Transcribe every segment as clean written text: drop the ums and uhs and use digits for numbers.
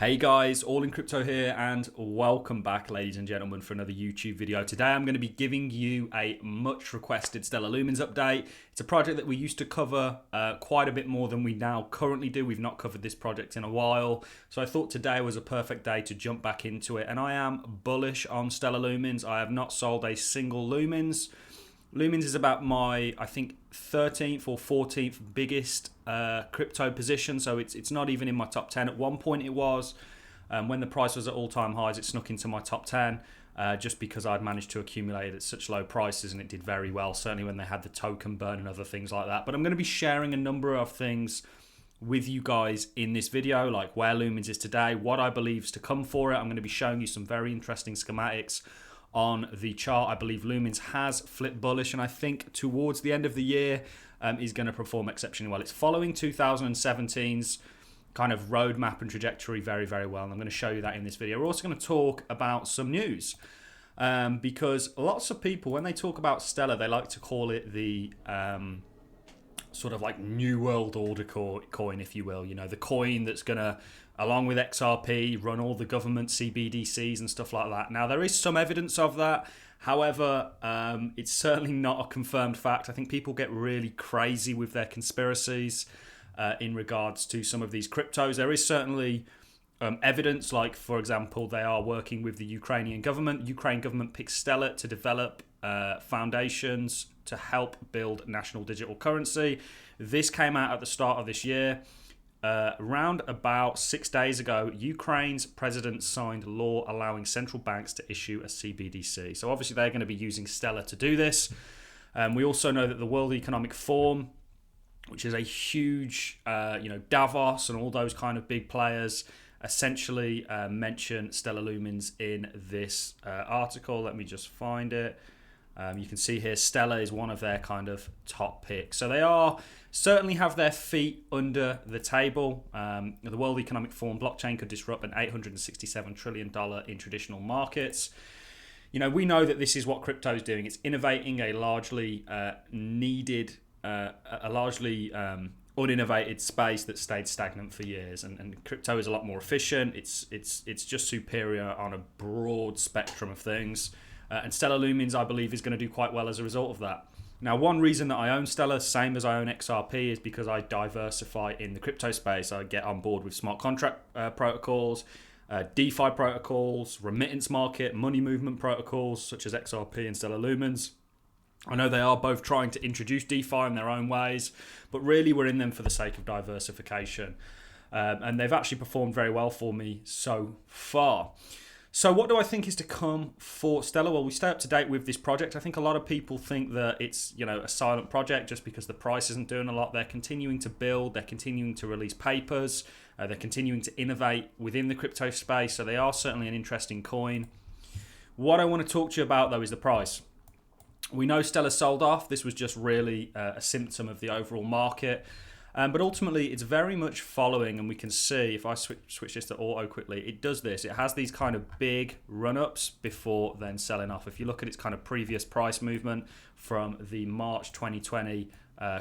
Hey guys, All in Crypto here, and welcome back, ladies and gentlemen, for another YouTube video. Today I'm going to be giving you a much requested Stellar Lumens update. It's a project that we used to cover quite a bit more than we now currently do. We've not covered this project in a while, so I thought today was a perfect day to jump back into it. And I am bullish on Stellar Lumens. I have not sold a single Lumens. Lumens is about my, I think, 13th or 14th biggest crypto position, so it's not even in my top 10. At one point it was. When the price was at all-time highs, it snuck into my top 10 just because I'd managed to accumulate at such low prices, and it did very well, certainly when they had the token burn and other things like that. But I'm going to be sharing a number of things with you guys in this video, like where Lumens is today, what I believe is to come for it. I'm going to be showing you some very interesting schematics on the chart. I believe Lumens has flipped bullish, and I think towards the end of the year is going to perform exceptionally well. It's following 2017's kind of roadmap and trajectory very, very well, and I'm going to show you that in this video. We're also going to talk about some news because lots of people, when they talk about Stellar, they like to call it the sort of like New World Order coin, if you will. You know, the coin that's going to, along with XRP, run all the government CBDCs and stuff like that. Now, there is some evidence of that. However, it's certainly not a confirmed fact. I think people get really crazy with their conspiracies in regards to some of these cryptos. There is certainly evidence, like, for example, they are working with the Ukrainian government. Ukraine government picked Stellar to develop foundations to help build national digital currency. This came out at the start of this year. Around about 6 days ago, Ukraine's president signed a law allowing central banks to issue a CBDC. So obviously they're going to be using Stellar to do this. We also know that the World Economic Forum, which is a huge, Davos and all those kind of big players, essentially mention Stellar Lumens in this article. Let me just find it. You can see here Stellar is one of their kind of top picks. So they are certainly have their feet under the table. The World Economic Forum blockchain could disrupt an $867 trillion in traditional markets. You know, we know that this is what crypto is doing. It's innovating a largely uninnovated space that stayed stagnant for years. And crypto is a lot more efficient. It's just superior on a broad spectrum of things. And Stellar Lumens, I believe, is going to do quite well as a result of that. Now, one reason that I own Stellar, same as I own XRP, is because I diversify in the crypto space. I get on board with smart contract protocols, DeFi protocols, remittance market, money movement protocols, such as XRP and Stellar Lumens. I know they are both trying to introduce DeFi in their own ways, but really we're in them for the sake of diversification. And they've actually performed very well for me so far. So what do I think is to come for Stellar? Well, we stay up to date with this project. I think a lot of people think that it's, a silent project just because the price isn't doing a lot. They're continuing to build. They're continuing to release papers. They're continuing to innovate within the crypto space. So they are certainly an interesting coin. What I want to talk to you about, though, is the price. We know Stellar sold off. This was just really a symptom of the overall market. But ultimately, it's very much following, and we can see, if I switch this to auto quickly, it does this. It has these kind of big run-ups before then selling off. If you look at its kind of previous price movement from the March 2020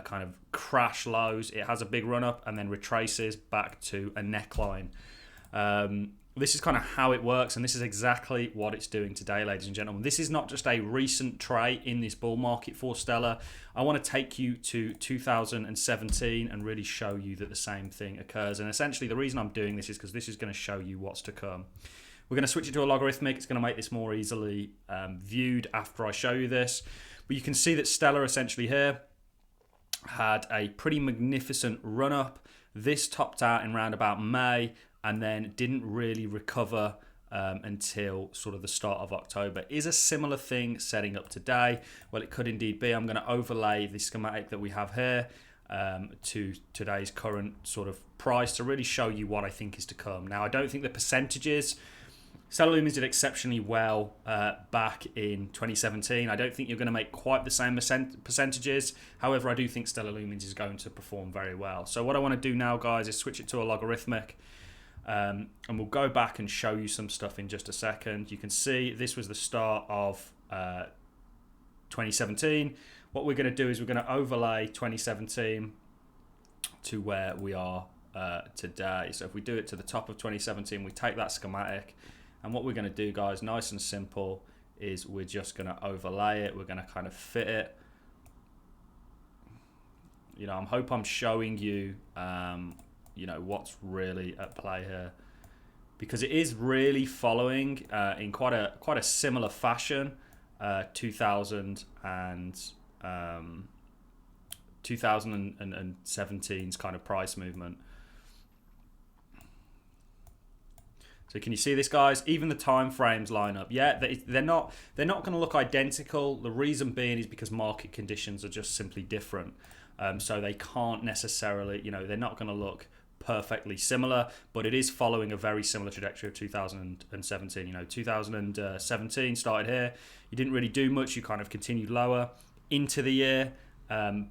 kind of crash lows, it has a big run-up and then retraces back to a neckline. This is kind of how it works, and this is exactly what it's doing today, ladies and gentlemen. This is not just a recent trade in this bull market for Stellar. I want to take you to 2017 and really show you that the same thing occurs. And essentially, the reason I'm doing this is because this is going to show you what's to come. We're going to switch it to a logarithmic. It's going to make this more easily viewed after I show you this. But you can see that Stellar essentially here had a pretty magnificent run-up. This topped out in around about May, and then didn't really recover until sort of the start of October. Is a similar thing setting up today? Well, it could indeed be. I'm going to overlay the schematic that we have here to today's current sort of price to really show you what I think is to come. Now, I don't think the percentages, Stellar Lumens did exceptionally well back in 2017. I don't think you're going to make quite the same percentages. However, I do think Stellar Lumens is going to perform very well. So what I want to do now, guys, is switch it to a logarithmic. And we'll go back and show you some stuff in just a second. You can see this was the start of 2017. What we're going to do is we're going to overlay 2017 to where we are today. So if we do it to the top of 2017, we take that schematic, and what we're going to do, guys, nice and simple, is we're just going to overlay it. We're going to kind of fit it. You know, I hope I'm showing you, you know, what's really at play here, because it is really following in quite a similar fashion 2017's kind of price movement. So can you see this, guys? Even the time frames line up. Yeah, they're not going to look identical. The reason being is because market conditions are just simply different. So they can't necessarily, you know, they're not going to look perfectly similar, but it is following a very similar trajectory of 2017. You know, 2017 started here. You didn't really do much. You kind of continued lower into the year.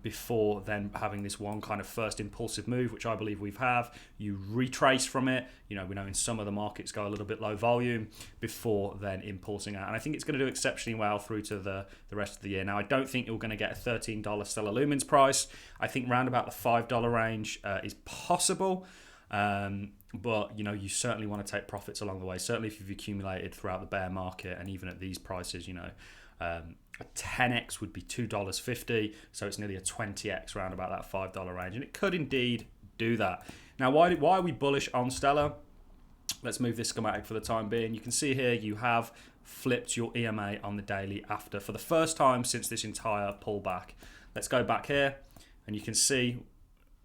Before then having this one kind of first impulsive move, which I believe we've have. You retrace from it. You know, we know in some of the markets go a little bit low volume before then impulsing out. And I think it's going to do exceptionally well through to the rest of the year. Now, I don't think you're going to get a $13 Stellar Lumens price. I think round about the $5 range is possible. But, you know, you certainly want to take profits along the way. Certainly if you've accumulated throughout the bear market, and even at these prices, you know, a 10x would be $2.50, so it's nearly a 20x around about that $5 range, and it could indeed do that. Now, why are we bullish on Stellar? Let's move this schematic for the time being. You can see here you have flipped your EMA on the daily after for the first time since this entire pullback. Let's go back here, and you can see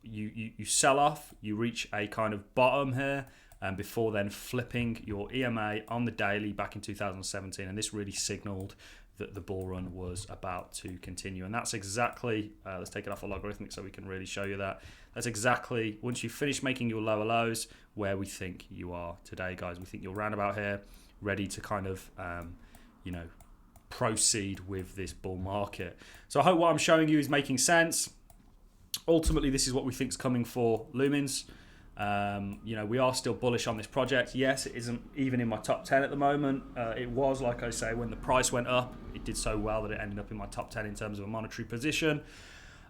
you sell off, you reach a kind of bottom here, and before then flipping your EMA on the daily back in 2017, and this really signaled that the bull run was about to continue. And that's exactly, let's take it off a logarithmic so we can really show you that. That's exactly, once you finish making your lower lows, where we think you are today, guys. We think you're round about here, ready to kind of, you know, proceed with this bull market. So I hope what I'm showing you is making sense. Ultimately, this is what we think is coming for Lumens. You know, we are still bullish on this project. Yes, it isn't even in my top 10 at the moment. It was, like I say, when the price went up, it did so well that it ended up in my top 10 in terms of a monetary position.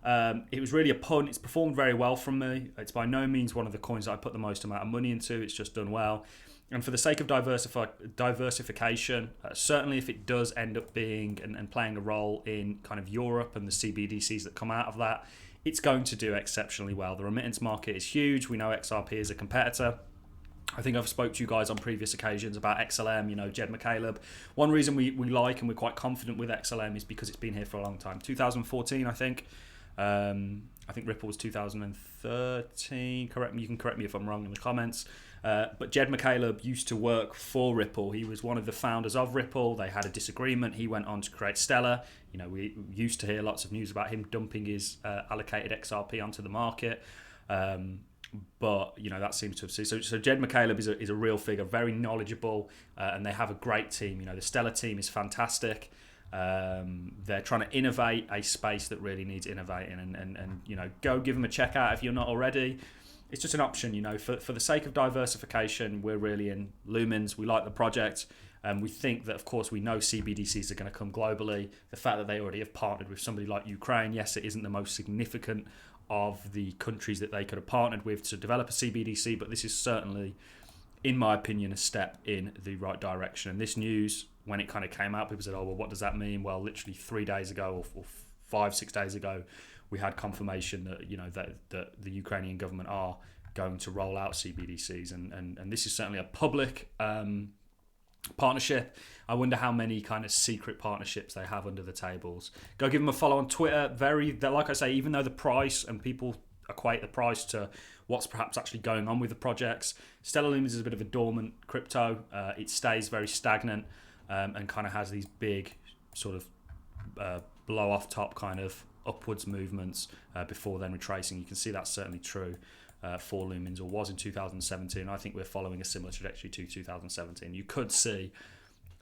It was really a punt. It's performed very well from me. It's by no means one of the coins that I put the most amount of money into. It's just done well. And for the sake of diversification, certainly if it does end up being and playing a role in kind of Europe and the CBDCs that come out of that, it's going to do exceptionally well. The remittance market is huge. We know XRP is a competitor. I think I've spoke to you guys on previous occasions about XLM, you know, Jed McCaleb. One reason we like and we're quite confident with XLM is because it's been here for a long time. 2014, I think. I think Ripple was 2013. You can correct me if I'm wrong in the comments. But Jed McCaleb used to work for Ripple. He was one of the founders of Ripple. They had a disagreement. He went on to create Stellar. You know, we used to hear lots of news about him dumping his allocated XRP onto the market. But, you know, that seems to have ceased. So Jed McCaleb is a real figure, very knowledgeable, and they have a great team. You know, the Stellar team is fantastic. They're trying to innovate a space that really needs innovating, and you know, go give them a check out if you're not already. It's just an option, you know, for the sake of diversification. We're really in Lumens. We like the project. We think that, of course, we know CBDCs are going to come globally. The fact that they already have partnered with somebody like Ukraine, yes, it isn't the most significant of the countries that they could have partnered with to develop a CBDC, but this is certainly, in my opinion, a step in the right direction. And this news, when it kind of came out, people said, oh, well, what does that mean? Well, literally 3 days ago or 5-6 days ago, we had confirmation that, you know, that the Ukrainian government are going to roll out CBDCs, and this is certainly a public partnership. I wonder how many kind of secret partnerships they have under the tables. Go give them a follow on Twitter. Like I say, even though the price, and people equate the price to what's perhaps actually going on with the projects, Stellar Lumens is a bit of a dormant crypto. It stays very stagnant and kind of has these big sort of blow off top kind of upwards movements before then retracing. You can see that's certainly true for Lumens, or was in 2017. I think we're following a similar trajectory to 2017. You could see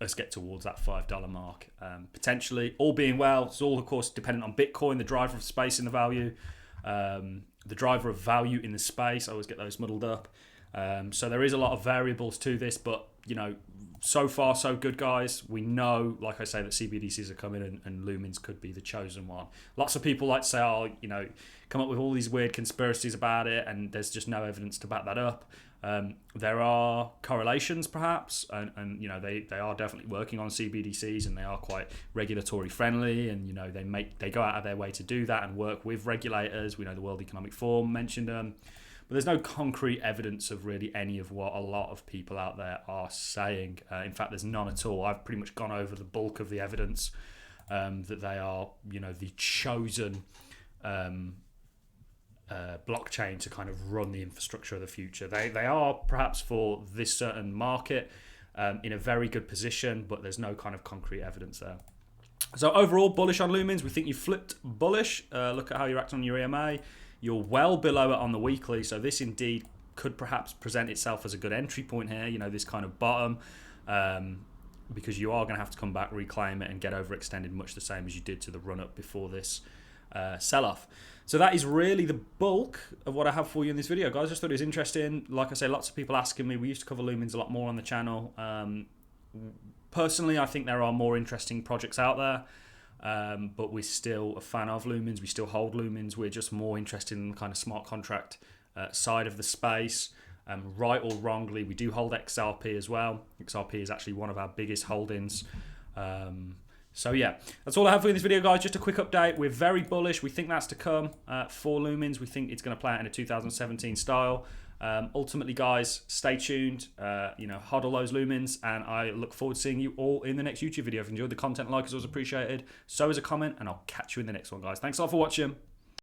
us get towards that $5 mark potentially, all being well. It's all, of course, dependent on Bitcoin, the driver of space in the value, the driver of value in the space. I always get those muddled up. So there is a lot of variables to this, but, you know, so far, so good, guys. We know, like I say, that CBDCs are coming and Lumens could be the chosen one. Lots of people like to say, oh, you know, come up with all these weird conspiracies about it, and there's just no evidence to back that up. There are correlations, perhaps, and you know, they are definitely working on CBDCs, and they are quite regulatory friendly, and you know, they go out of their way to do that and work with regulators. We know the World Economic Forum mentioned them. But there's no concrete evidence of really any of what a lot of people out there are saying. In fact, there's none at all. I've pretty much gone over the bulk of the evidence that they are, you know, the chosen blockchain to kind of run the infrastructure of the future. They are perhaps for this certain market in a very good position, but there's no kind of concrete evidence there. So overall, bullish on Lumens. We think you flipped bullish. Look at how you're acting on your EMA. You're well below it on the weekly, so this indeed could perhaps present itself as a good entry point here, you know, this kind of bottom, because you are going to have to come back, reclaim it, and get overextended much the same as you did to the run-up before this sell-off. So that is really the bulk of what I have for you in this video, guys. I just thought it was interesting. Like I say, lots of people asking me. We used to cover Lumens a lot more on the channel. Personally, I think there are more interesting projects out there. But we're still a fan of Lumens. We still hold Lumens. We're just more interested in the kind of smart contract side of the space. Right or wrongly, we do hold XRP as well. XRP is actually one of our biggest holdings. So yeah, that's all I have for you in this video, guys. Just a quick update. We're very bullish. We think that's to come for Lumens. We think it's going to play out in a 2017 style. Ultimately, guys, stay tuned. You know, hodl those Lumens, and I look forward to seeing you all in the next YouTube video. If you enjoyed the content, like is always appreciated. So is a comment, and I'll catch you in the next one, guys. Thanks a lot for watching.